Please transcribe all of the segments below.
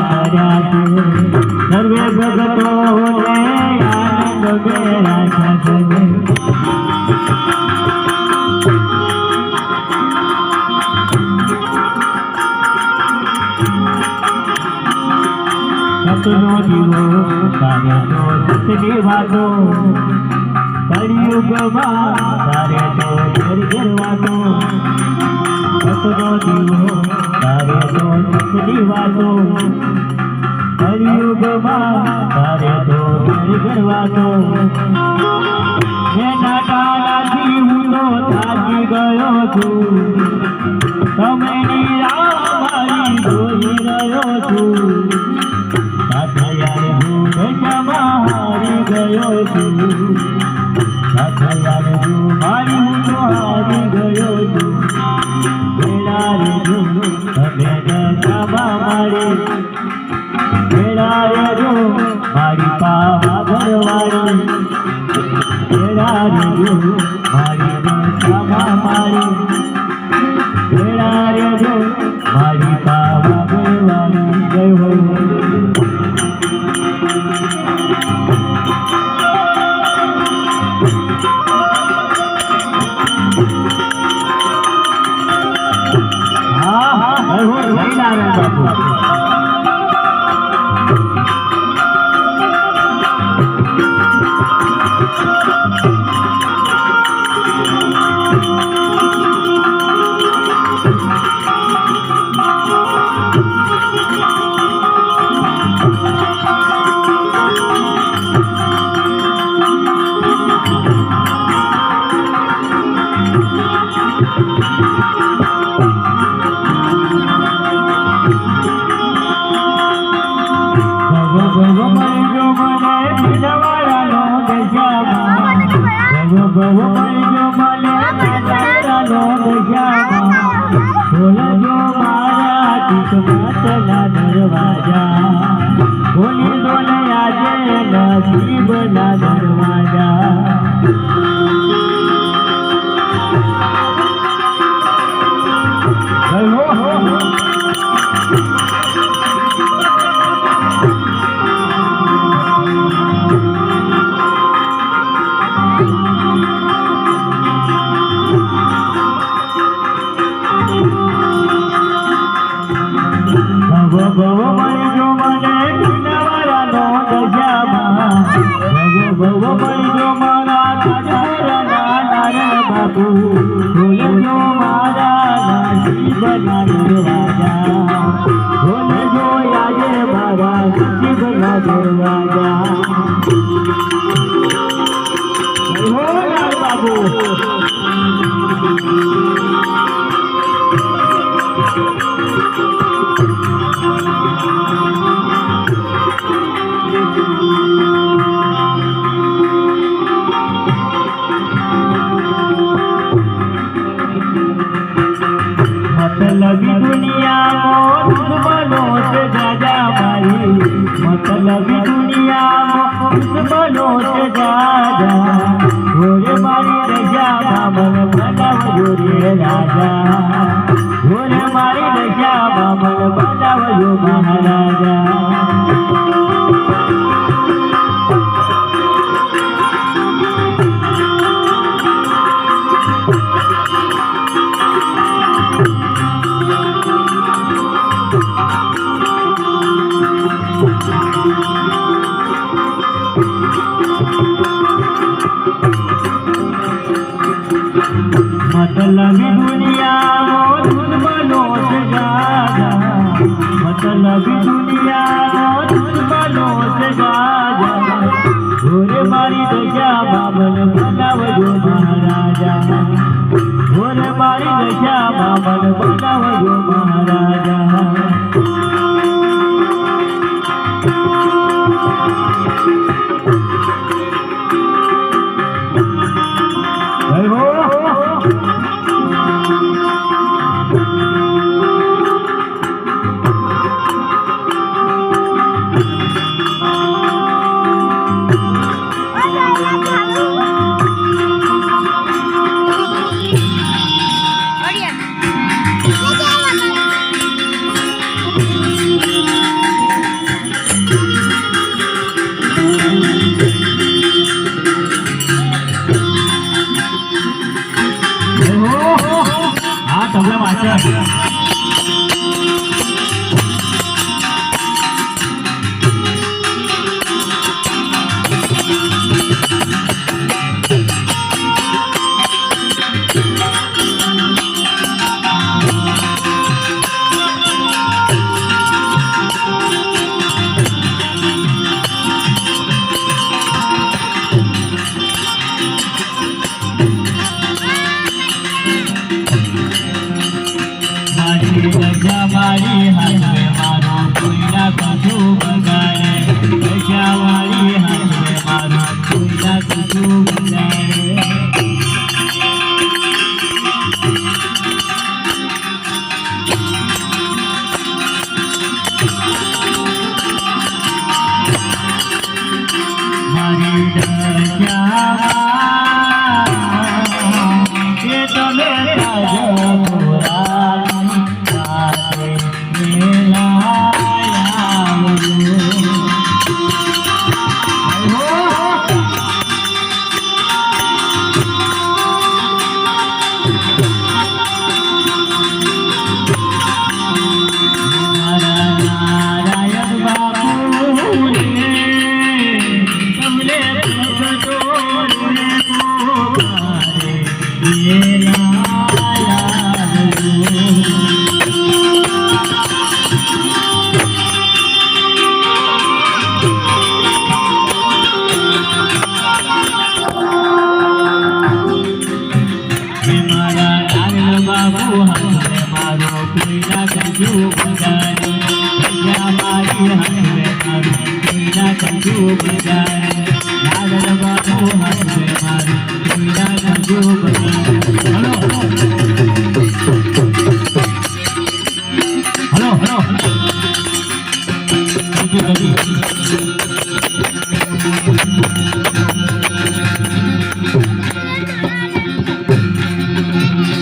કર્યા છે સર્વે ભગતો આનંદ મેળા છે સતનો દીવો તારે તો સતની વાતો કળિયુગમાં તારે તો ઘર ઘર વાતો સતનો દીવો તારે તો સતની વાતો કળિયુગમાં તારે તો ઘર ઘર વાતો એના ટાળાથી હું તો થાકી ગયો છું તમે રામ જોઈ રહ્યો છું સાથયાર હું હારી ગયો છું સાથયાર હું મારી હું તો હારી ગયો છું વેળા રે જો તમે દશામાં મારી વેળા રે જો મારી પાવા ઘરવાળી વેળા રે જો મારી દશામાં મારી વેળા રે જો મારી પાવા ઘરવાળી જય હો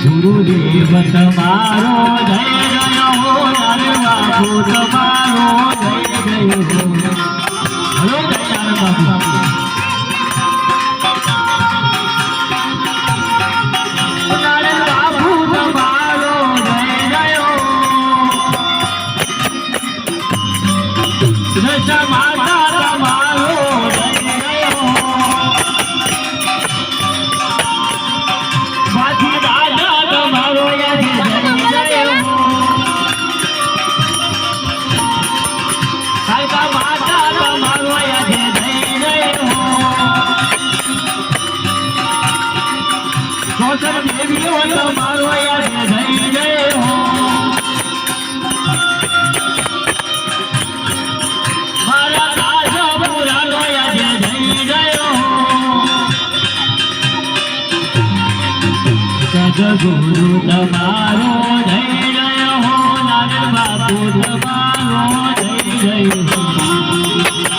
ગુરુદેવ તમારો જય જય હો, બાપુ તમારો જય જય હો. હલો દયાળ બાપુ. ગુરુ તમારો જય જય હો, નાનક બાપુ તમારો જય જય હો.